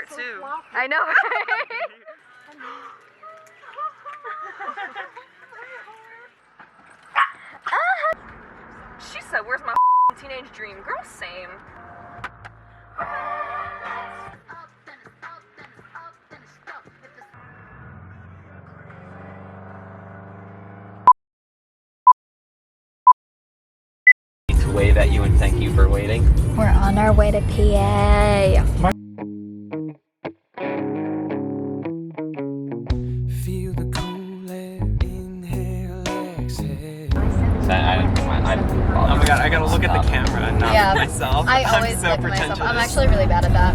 Part 2. I know. She said, "Where's my teenage dream?" Girl, same. To wave at you and thank you for waiting. We're on our way to PA. Feel the cool air, inhale, exhale. Oh my god, I gotta look at the camera and not at myself. I always so look at myself. pretentious. I'm actually really bad at that.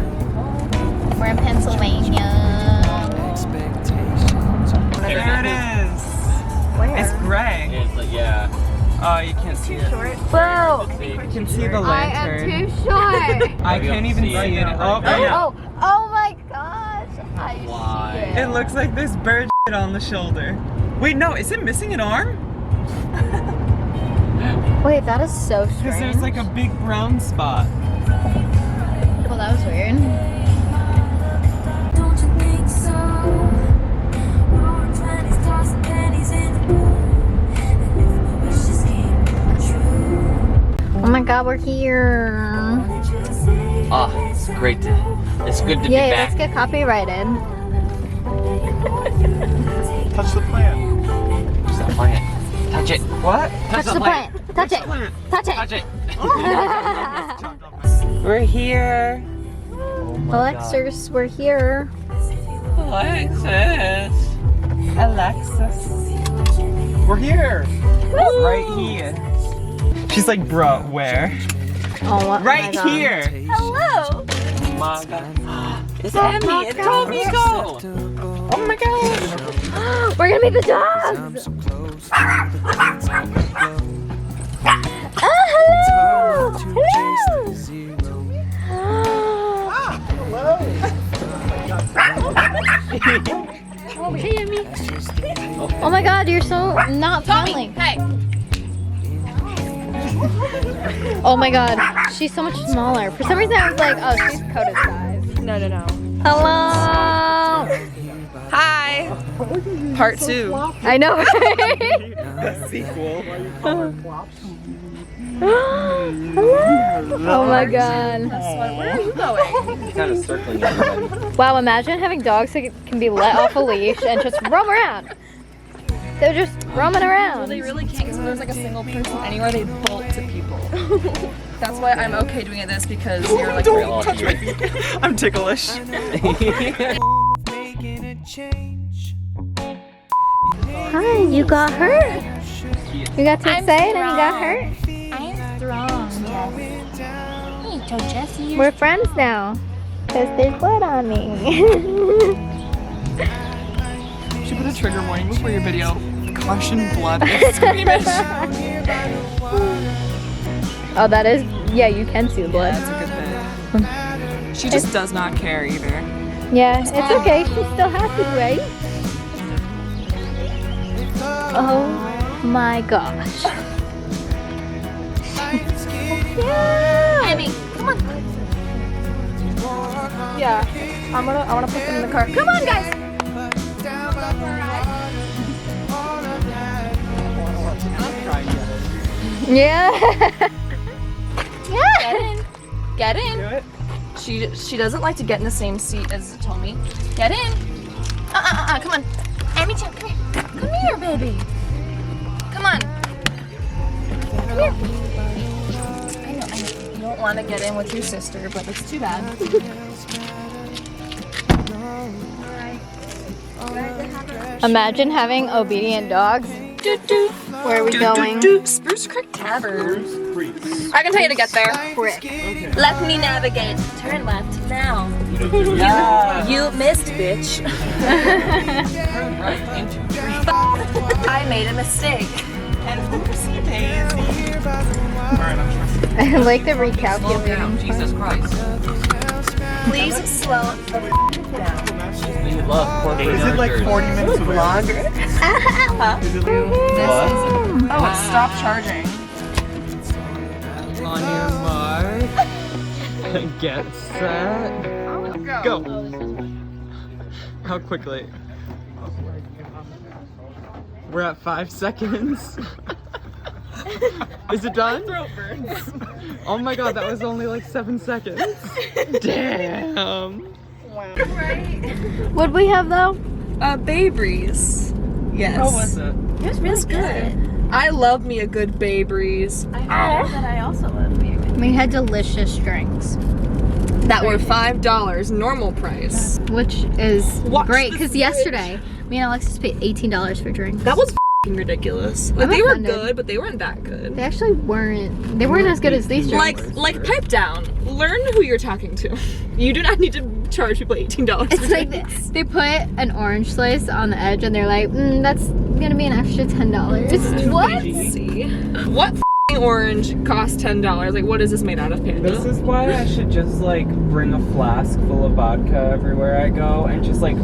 We're in Pennsylvania. There it is. Where? It's gray. It's like, yeah. Oh, you can't see it. Whoa! You can see the I am lantern. too short. I can't even see it. Oh, Oh my gosh! I Why? see it it. looks like there's bird shit on the shoulder. Wait, no, is it missing an arm? Wait, that is so Because strange. there's like a big brown spot. Well, that was weird. Don't you think so? Roaring 20s, tossing pennies in the pool. And if my wishes came true, Oh my god, we're here. would you say Ah, it's great it's good to be Yay, back. let's get copyrighted. Touch the plant. Touch the plant. Touch it. What? Touch the plant. Touch it. Touch it. Touch it. We're here. Alexis, we're here. Alexis. Alexis. We're here. Right here. She's like, bro, where? Oh, what? Right here. Hello. Oh my god. It's Emmy. It's Tommy. Go. Oh my god. We're gonna meet the dogs. I'm so close to the Oh, hello. to Hello. chase the zero. Hey, Emmy. Oh my god, you're so not friendly. Hey. Oh my god, she's so much smaller. For some reason I was like, oh, she's Coda's size. No. Hello. Hi. Part 2. I know. Sequel. Oh my god. Where are you going? Kind of circling everybody. Wow, imagine having dogs that can be let off a leash and just roam around. They're just roaming around. They really can't because if there's like a single person anywhere, they bolt to people. That's why I'm okay doing this because you're like Don't touch my feet. I'm ticklish. Making a change. Hi, you got hurt? You got too excited and you got hurt? I'm strong, Jesse. We're friends now. Because there's blood on me. should put a trigger warning before your video. Caution blood and squeamish. Oh, that is, yeah, you can see the blood. That's a good bit. She just does not care either. Yeah, it's okay. She's still happy, right? Oh my gosh. Yeah. Emmy, come on. Yeah. I wanna put them in the car. Come on, guys. Yeah. Get in. Get in. She doesn't like to get in the same seat as Tommy. Get in. Come on. Emmy Chan, come here. Come here, baby. Come on. Come here. I know. You don't want to get in with your sister, but it's too bad. Imagine having obedient dogs. Where are we going? Spruce Creek Tavern. I can tell you to get there. Quick. Let me navigate. Turn left now. You missed, bitch. Right into I made a mistake. And whoopsie daisy. I like the recalculating. Jesus Christ. Please slow down. We love corporate Is it like nurtures. 40 minutes longer? Oh, it stopped charging. On your mark. Get set. Go. How quickly? We're at 5 seconds. Is it done? Oh my god, that was only like 7 seconds. Damn. What'd we have though? Bay Breeze. Yes. How was it? It was really good. I love me a good Bay Breeze. We had delicious drinks, That were $5 normal price. which is Watch great the because fridge. yesterday me and Alexis paid $18 for drinks. That was f***ing ridiculous. Like, I'm they were offended. good, but they weren't that good. They actually weren't. They weren't as good as these drinks. Like pipe down. Learn who you're talking to. You do not need to charge people $18 It's for like drinks. they put an orange slice on the edge and they're like, that's gonna be an extra $10. What? See? What f***ing orange costs $10? Like, what is this made out of, Panda? This is why I should just like bring a flask full of vodka everywhere I go and just like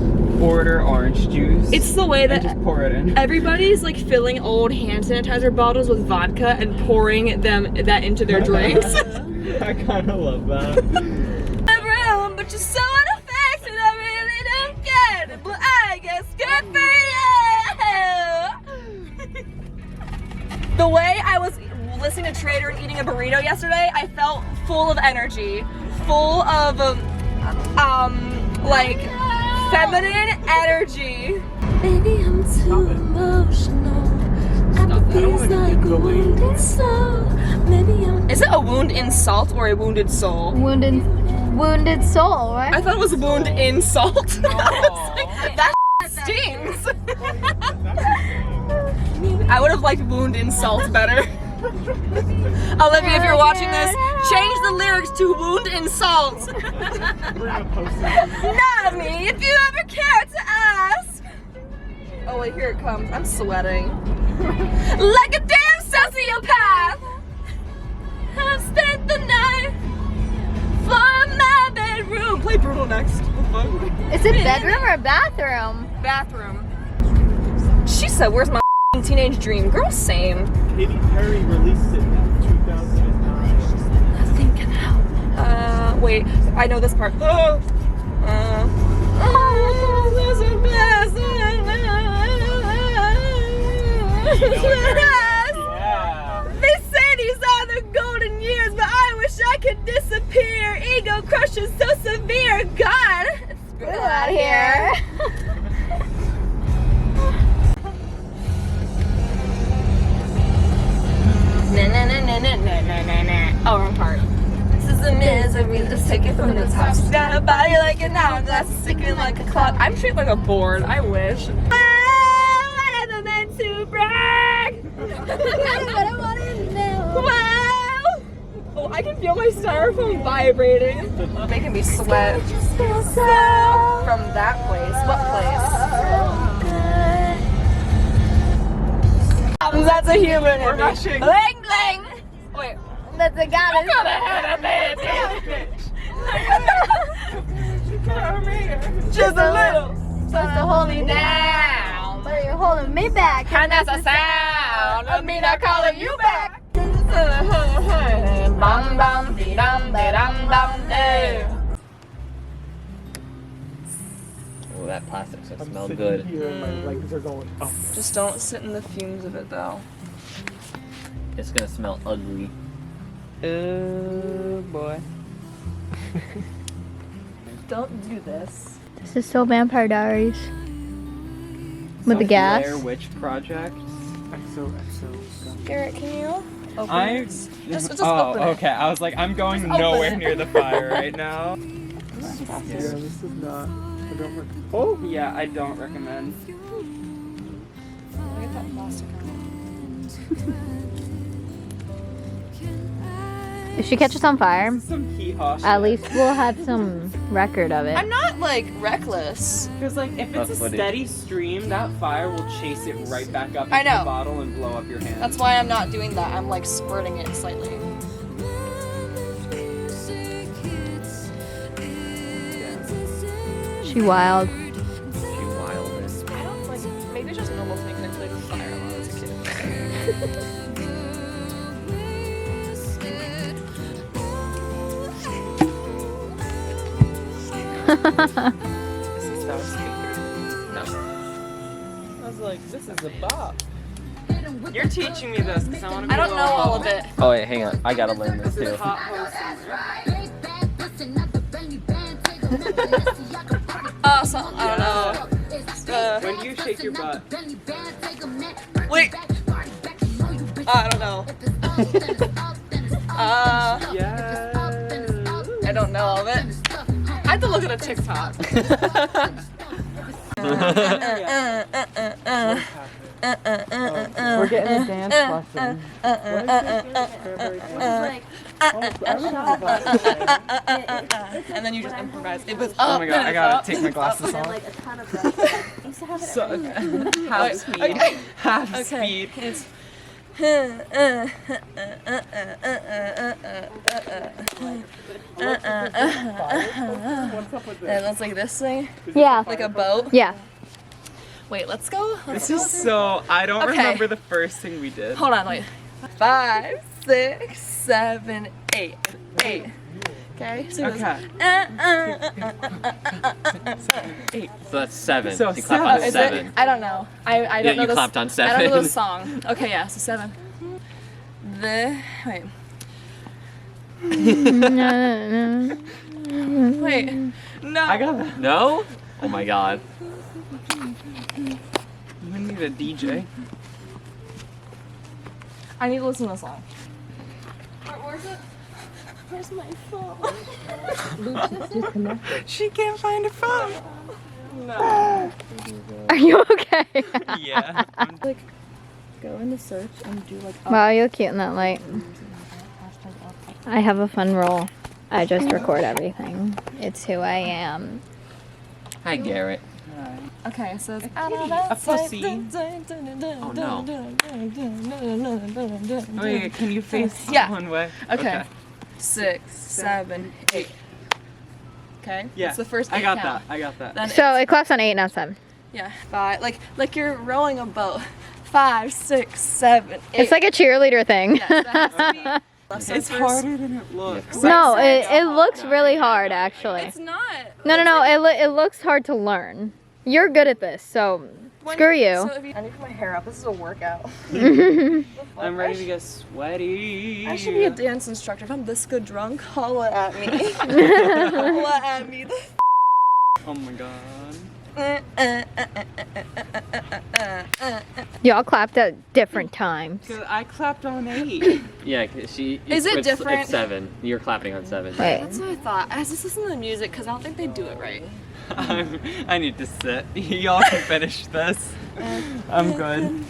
order orange juice. It's the way and that just pour it in. everybody's like filling old hand sanitizer bottles with vodka and pouring that into their drinks. I kind of love that. Room, but you're so unaffected, I really don't get it. But I guess good for you. The way I was listening to Trader and eating a burrito yesterday, I felt full of energy, full of like feminine energy. Baby, I'm too emotional. Apathy's like a wounded soul. Maybe I'm Is it a wound in salt or a wounded soul? Wounded soul, right? I thought it was wound in salt. That stings. I would have liked wound in salt better. Olivia, if you're watching this, change the lyrics to wound in salt. Not me, if you ever care to ask. Oh wait, here it comes. I'm sweating. Like a damn sociopath. I've spent the night for my bedroom. Play Brutal next. Is it bedroom or bathroom? Bathroom. She said, where's my teenage dream? Girl, same. Katy Perry released it in 2009. Nothing can help. Wait, I know this part. There's a Yeah. They say these are the golden years, but I wish I could disappear. Ego crushes so severe. God, it's brutal out here. Oh, wrong part. This is a misery, let's take it from the top. She's got a body like an hourglass, sticking like a clock. I'm treated like a board, I wish. I never meant to brag. But I wanted to know. Wow! Oh, I can feel my styrofoam vibrating. Making me sweat. From that place. What place? That's a human. We're rushing. Bling bling. Wait. That's a goddess. Just a little. Supposed to hold me down, but you're holding me back. And that's a sound of me not calling you back. Bum bum dee dum dee dum dum dee. Oh, that plastic stuff I'm smells sitting good. here and my legs are going up. Just don't sit in the fumes of it though. It's gonna smell ugly. Oh boy. Don't do this. This is still Vampire Diaries. With the gas. Blair Witch Project. So. Garrett, can you open I it? Just oh, open it. okay. I was like, I'm going Just open nowhere it. near the fire right now. Yeah, this is not. I don't recommend. Oh, Yeah, I don't recommend. Get that plastic out. If she catches on fire, Some hee-haw shit. at least we'll have some record of it. I'm not like reckless. Because like, if it's a footage. steady stream, that fire will chase it right back up I into know. the bottle and blow up your hand. That's why I'm not doing that. I'm like squirting it slightly. She wild. She wildest. I don't like. Maybe it's just normal to me because I played with fire when I was a kid. That was stupid. No. I was like, this is a bop. You're teaching me this because I want to be I don't know all of it. Oh wait, hang on. I gotta learn this too. Hot host. So, I don't know. When do you shake your butt? Wait. I don't know. Yes. I don't know all of it. I have to look at a TikTok. We're getting a dance lesson. And then you just improvise. It was Oh up. my god, I gotta take my glasses off. So, half speed. Okay. Half Okay. speed. It's it looks like this thing, Yeah. like a boat. Yeah. Wait, let's go. This is so. I don't Okay. remember the first thing we did. Hold on, wait. 5, 6, 7, 8. 8. Okay. So it goes, Okay. 8. So that's 7. So you clap on Is 7. it? I don't know. I Yeah, don't know you this. clapped on I don't know 7. the song. Okay, yeah. So 7. Wait. Wait. No. I got that. No? Oh my god. We need a DJ. I need to listen to the song. Where's it? Where's my phone? She can't find her phone. No. Are you okay? Yeah. Like, go into search and do like. Wow, you look cute in that light. I have a fun role. I just record everything. It's who I am. Hi, Garrett. Okay, so it's A pussy. Oh no. Wait, can you face Yeah. one way? Okay. 6, 7, 8. Okay. Yeah. It's the first. I 8 got count. that. I got that. Then So it claps on 8, not 7. yeah. 5. Like you're rowing a boat. 5, 6, 7, 8. It's like a cheerleader thing. Yes, that has to be left side It's first. harder than it looks. No, it looks really hard actually. It's not. No, it looks hard to learn. You're good at this, so When- screw you. So if you. I need to put my hair up. This is a workout. I'm ready to get sweaty. I should be a dance instructor. If I'm this good drunk, holla at me. Holla at me. Oh my god. Y'all clapped at different times. Cause I clapped on 8. Yeah, 'cause she. Is it different? It's 7. You're clapping on 7. Wait. That's what I thought. I was just listening to the music because I don't think they do it right. I need to sit. Y'all can finish this. I'm good.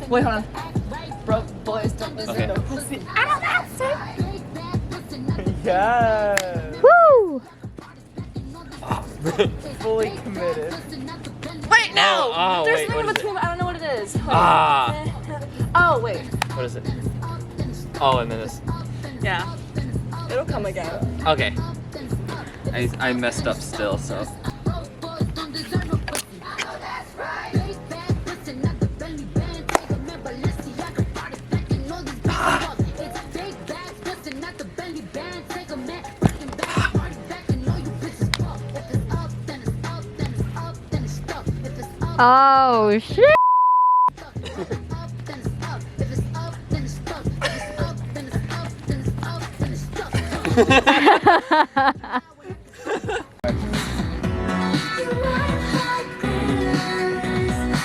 Wait, hold on. Broke boys don't listen Okay. to pussy. Yes. Woo! Fully committed. Wait, no! Oh, There's wait, something in what is between, but I don't know what it is. Wait. Ah. Oh, wait. What is it? Oh, and then this. Yeah. It'll come again. Okay. I messed up still, so. Oh shit!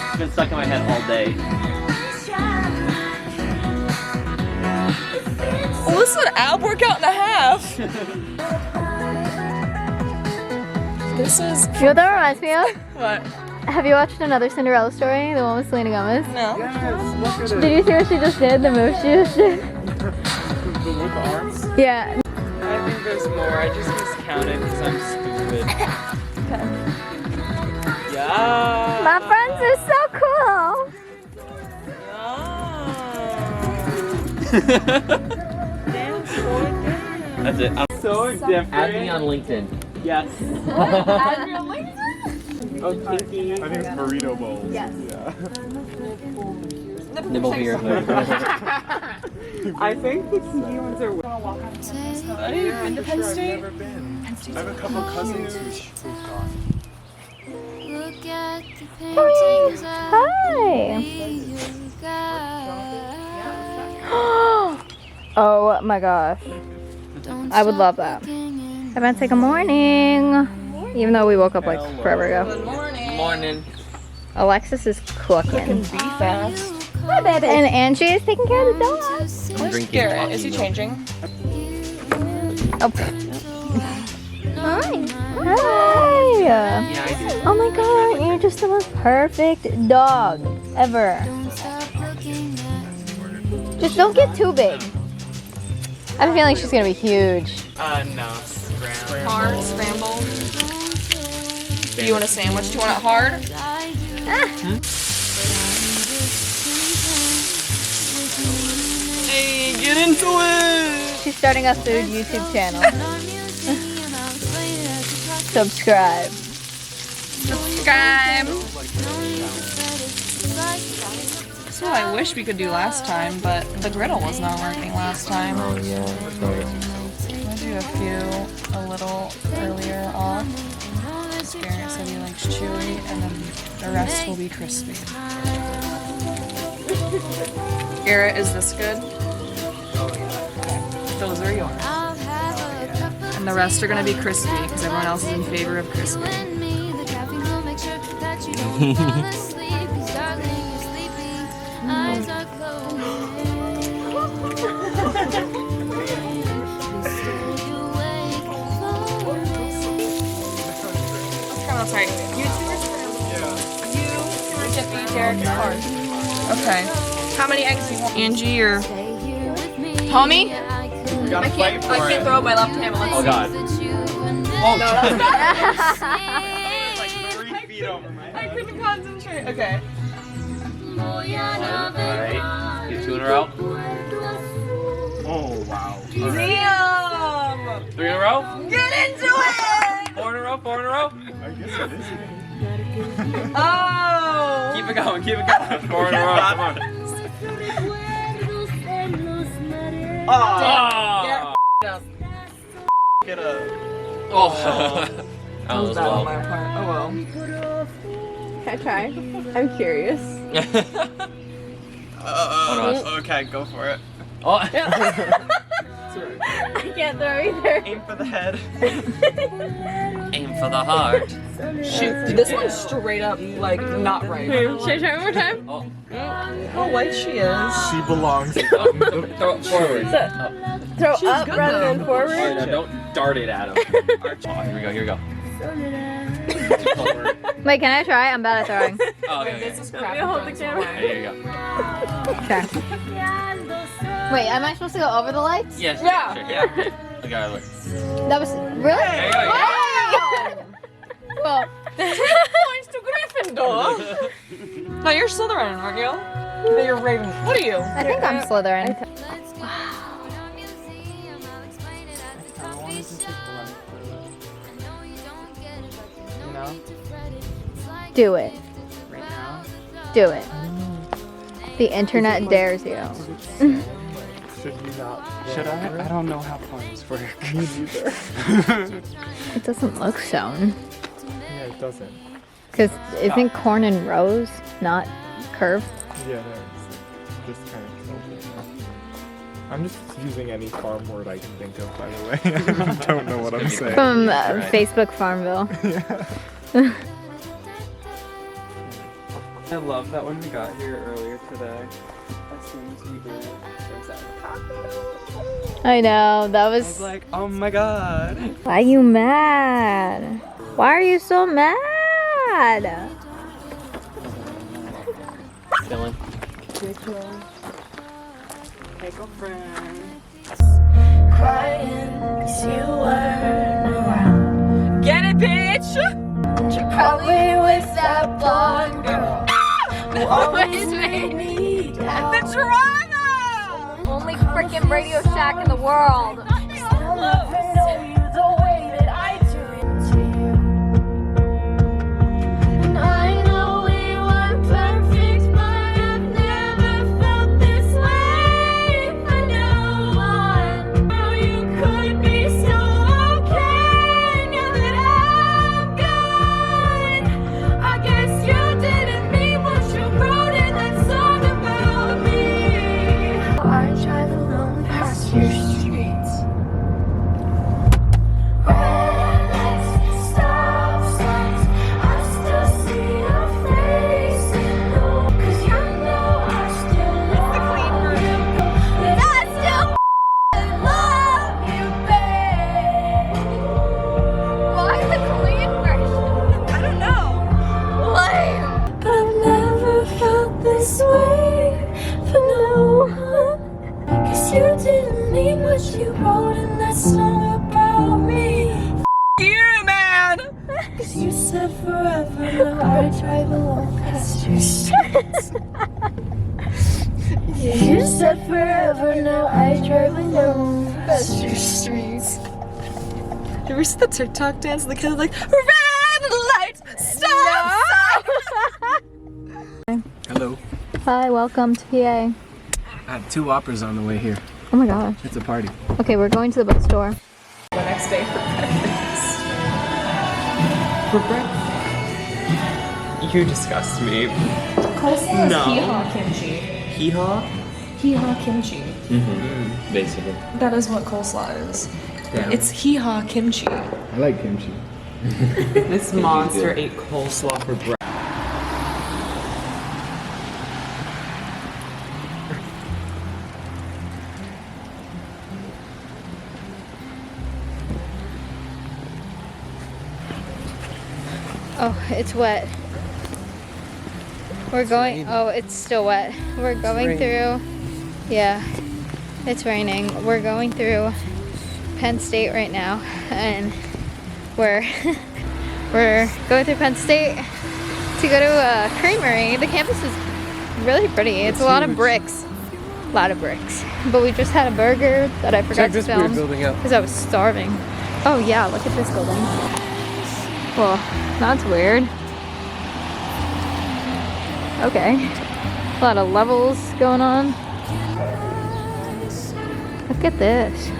It's been stuck in my head all day. Well, this is an ab workout and a half. This is. You know what that reminds me of? What? Have you watched Another Cinderella Story? The one with Selena Gomez? No. Yes, look at Did you see what she just did? The move she just did? With the arms. Yeah. I think there's more. I just miscounted because I'm stupid. Yeah. My friends are so cool. That's it. So different. Add me on LinkedIn. Yes. Oh, Kinky. I think it's burrito bowls. Yes. Yeah. Nibble beer hood. I think the Kinky ones are. Independence Day? Never been. I have a couple cousins who's gone. Look at the paintings Hi. Oh my gosh. I would love that. I'm about to say good morning. Even though we woke up like forever ago. Morning. Alexis is cooking. Be fast. Hi, baby. And Angie is taking care of the dog. I'm drinking Garrett, coffee is he milk. changing? Oh. Hi. Hi. Yeah, I do. Oh my god, you're just the most perfect dog ever. Just don't get too big. I have a feeling she's gonna be huge. No. Scrambled. Hard, scrambled. Do you want a sandwich? Do you want it hard? Hey, get into it! She's starting a food YouTube channel. Subscribe. Subscribe. So I wish we could do last time, but the griddle was not working last time. Oh yeah. I'll do a few a little earlier on. Garrett said he likes chewy, and then the rest will be crispy. Garrett, is this good? Those are yours. And the rest are gonna be crispy because everyone else is in favor of crispy. Sorry. You two are scrambled. You are dipping carrots hard. Okay. How many eggs do you want? Angie or Tommy? We gotta fight for I can't it. throw my left hand. Let's Oh god. Like 3 feet over my I head. couldn't concentrate. Okay. Alright. Get 2 in a row. Oh, wow. Damn! 3 in a row. Get into it! 4 in a row. 4 in a row. I guess it is. Oh! Keep it going. Keep it going. 4 in a row. Come on. Oh! Oh. Get a... Oh. That was That on well. my part. Oh well. Can I try? I'm curious. Okay, go for it. Oh. I can't throw either. Aim for the head. Aim for the heart. Shoot, this one's straight up like not right. Should I try one more time? Oh. How white she is. She belongs. Throw it forward. Throw She's up good, rather though. than forward. Alright, now don't dart it at him. Oh, here we go. Here we go. Forward. Wait, can I try? I'm bad at throwing. Oh, okay, This okay. is crap. Hold the camera. There you go. Okay. Wait, am I supposed to go over the lights? Yes. Yeah. Sure, yeah. Okay, look. That was really? There you go. Wow. Well, Points to Gryffindor. No, you're Slytherin, aren't you? No, you're Raven. What are you? I think I'm Slytherin. You know? Do it. Right now. Do it. The internet dares you. Should you not? Should I? I don't know how points work. Me neither. It doesn't look sewn. Yeah, it doesn't. Because isn't corn and rows not curved? Yeah, no, it's just kind of tilted. I'm just using any farm word I can think of, by the way. I don't know what I'm saying. From Facebook Farmville. Yeah. I love that when we got here earlier today, as soon as we did, there was that cockroach. I know, that I was was... like, oh my god. Why are you mad? Why are you so mad? Dylan. Hey, girlfriend. Get it, bitch! Probably with that blonde girl. Always made me down. The drama! Only freaking Radio Shack in the world. I know we weren't perfect, but I've never felt this way for no one. How you could be so okay You said forever, now I drive along past your streets. You said forever, now I drive alone past your streets. You ever see the TikTok dance? The kids are like, red lights, stop! Hello. Hi, welcome to PA. I have 2 Whoppers on the way here. Oh my gosh. It's a party. Okay, we're going to the bookstore. The next day for breakfast. For breakfast. You disgust me. Coleslaw No. is hee-haw kimchi. Hee-haw? Hee-haw kimchi. Basically. That is what coleslaw is. Damn. It's hee-haw kimchi. I like kimchi. This monster ate coleslaw for breakfast. Oh, it's wet. We're going, oh, it's still wet. We're going through, yeah, it's raining. We're going through Penn State right now, and we're going through Penn State to go to a creamery. The campus is really pretty. It's a lot of bricks. But we just had a burger that I forgot to film because I was starving. Oh yeah, look at this building. Well, that's weird. Okay. A lot of levels going on. Look at this.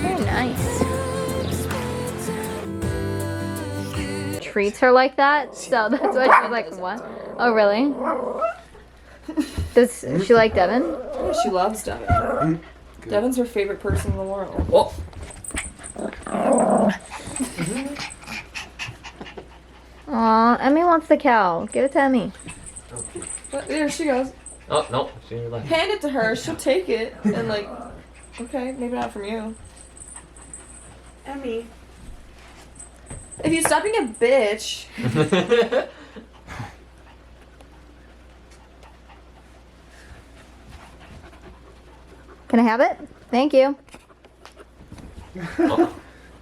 Very nice. Treats her like that, so that's why she's like, what? Oh, really? Does she like Devin? Yeah, she loves Devin. Devin's her favorite person in the world. Oh. Aw, Emmy wants the cow. Give it to Emmy. But there she goes. Oh, no. She left. Hand it to her. She'll take it. And like, okay, maybe not from you. Emmy. If you stop being a bitch. Can I have it? Thank you. Oh,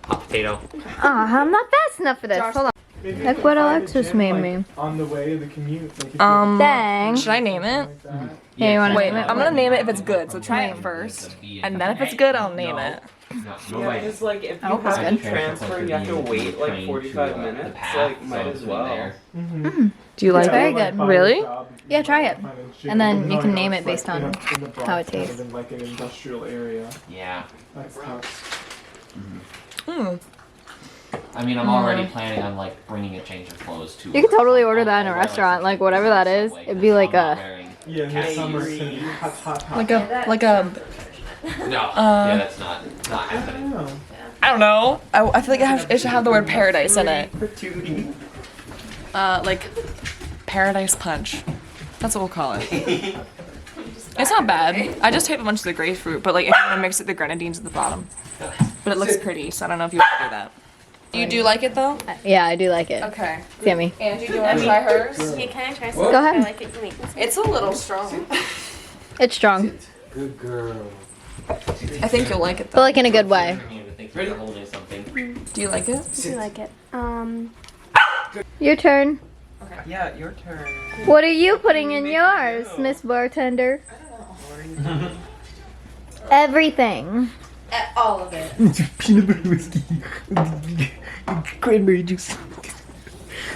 hot potato. Aw, I'm not fast enough for this. Hold on. That's what Alexis made me. On the way of the commute. Like Dang. Should I name it? Yeah, you want to Wait, name it? I'm gonna name it if it's good. So try it first, and then if it's good, I'll name it. Yeah, because like if you Oh, that's have to good. transfer, you have to wait like 45 minutes. Like, might as well. Do you like Very it? good. Really? Yeah, try it. And then you can name it based on how it tastes. In like an industrial area. Yeah. That's tough. I mean, I'm already planning on like bringing a change of clothes to. You could totally order that in a restaurant, like whatever that is. It'd be like a. Yeah, in the summer it's gonna be hot. Like a. No. Yeah, that's not happening. I don't know. I feel like it should have the word paradise in it. Like paradise punch. That's what we'll call it. It's not bad. I just hate a bunch of the grapefruit, but like if you want to mix it, the grenadines at the bottom. But it looks pretty, so I don't know if you want to do that. You do like it though? Yeah, I do like it. Okay. Yummy. Angie, do you want to try hers? Yeah, can I try some? Go ahead. I like it. You make this. It's a little strong. It's strong, Good girl. I think you'll like it but though. like in a good way. Ready? Holding something. Do you like it? I do like it. Your turn. Yeah, your turn. What are you putting in yours, Miss Bartender? Everything. All of it. Peanut butter whiskey. Cranberry juice.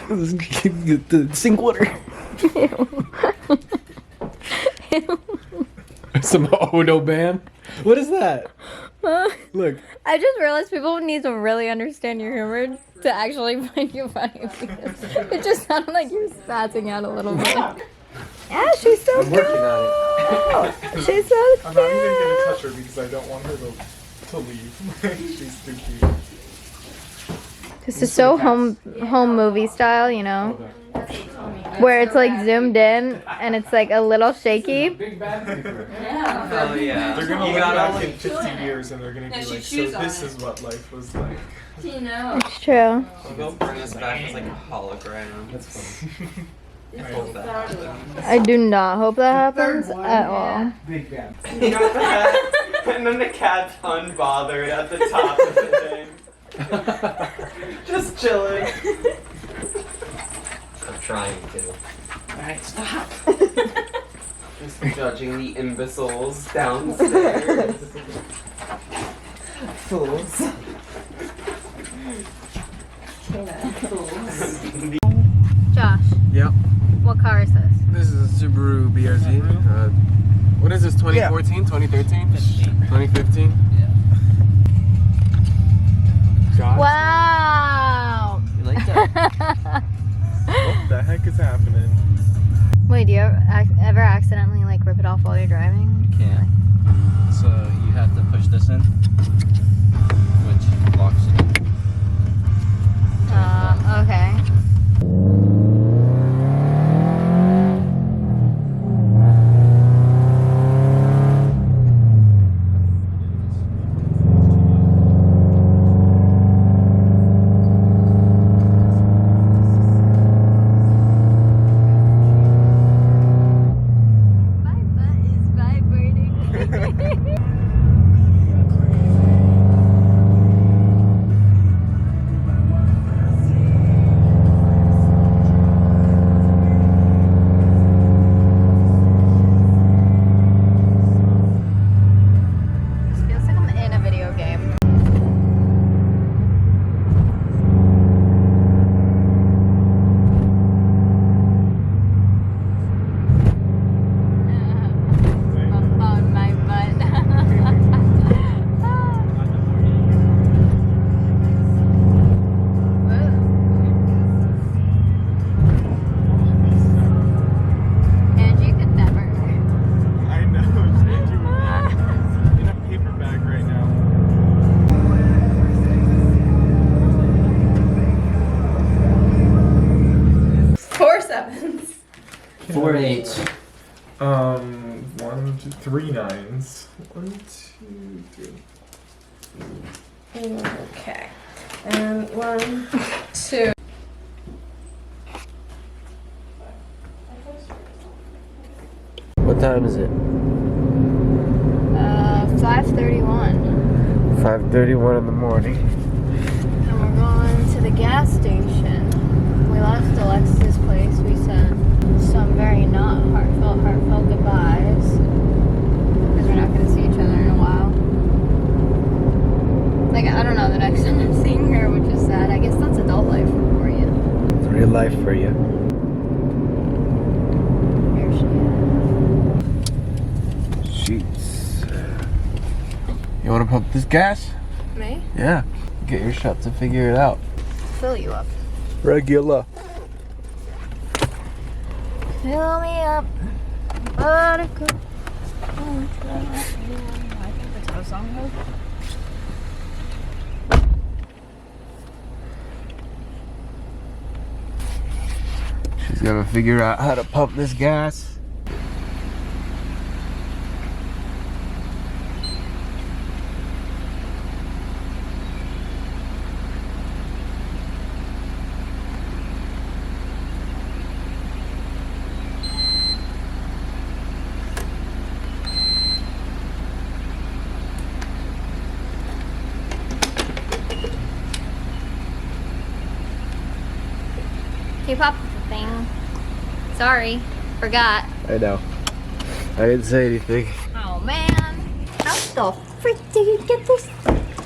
The sink water. Some Odo Bam. What is that? Look. I just realized people need to really understand your humor to actually find you funny. Because it just sounded like you're spazzing out a little bit. Yeah, she's so I'm working on cute. She's so I'm not even gonna cute. touch her because I don't want her to leave. She's too cute. This is so home movie style, you know, where it's like zoomed in and it's like a little shaky. Big bad paper. Oh yeah. They're gonna You look gotta back in 50 years and they're gonna be like, so this is what life was like. It's true. They'll bring us back as like a hologram. That's funny. I do not hope that happens at all. Big fan. You got that? And then the cat's unbothered at the top of the thing. Just chilling. I'm trying to. Alright, stop. Just judging the imbeciles downstairs. Fools. Josh, Yep. what car is this? This is a Subaru BRZ. What is this? 2014? 2013? 2015? Josh, Wow! You like that? what the heck is happening? Wait, do you ever accidentally like rip it off while you're driving? Can't. So you have to push this in, which locks it in. Okay. My butt is vibrating. This feels like I'm in a video game. On my butt. Angie could never. I know, it's Andrew in a paper bag right now. 4 7s. 4 8s. 1, 2, 3 9s. 1, 2, 3. Okay. And 1, 2. What time is it? 5:31. 5:31 in the morning. And we're going to the gas station. We left Alexis's place. We sent some very not heartfelt goodbyes. Because we're not going to see each other in a while. Like, I don't know, the next time I'm seeing her, which is sad. I guess that's adult life for you. It's real life for you. Here she Sheets. You want to pump this gas? is. Me? Yeah. Get your shot to figure it out. Fill you up. Regular. Fill me up. Buttercup. I think that's how a song goes. She's gonna figure out how to pump this gas. Can you pop the thing? Sorry, forgot. I know. I didn't say anything. Oh man. How the frick did you get this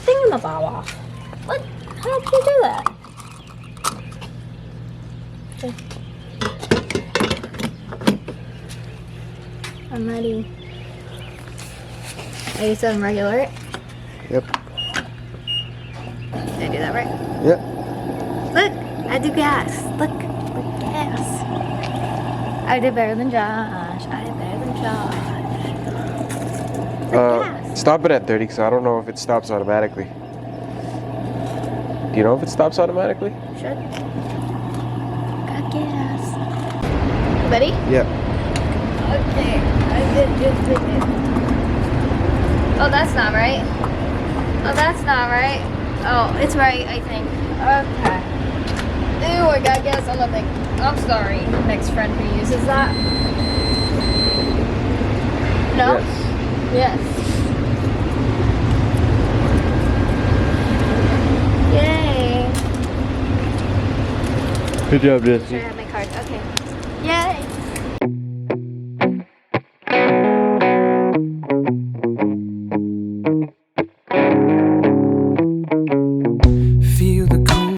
thingamabob off? What? How did you do that? I'm ready. 87 regular. Yep. Did I do that right? Yep. Look, I do gas. Look, gas. I did better than Josh. I did better than Josh. Gas. Stop it at 30 because I don't know if it stops automatically. Do you know if it stops automatically? Should. Got gas. Ready? Yep. Okay. I did. Oh, that's not right. Oh, that's not right. Oh, it's right, I think. Okay. Ew, I got gas on nothing. I'm sorry, next friend who uses that. No? Yes. Yay. Good job, Sure, I Jesse. have my card. Okay. Yay.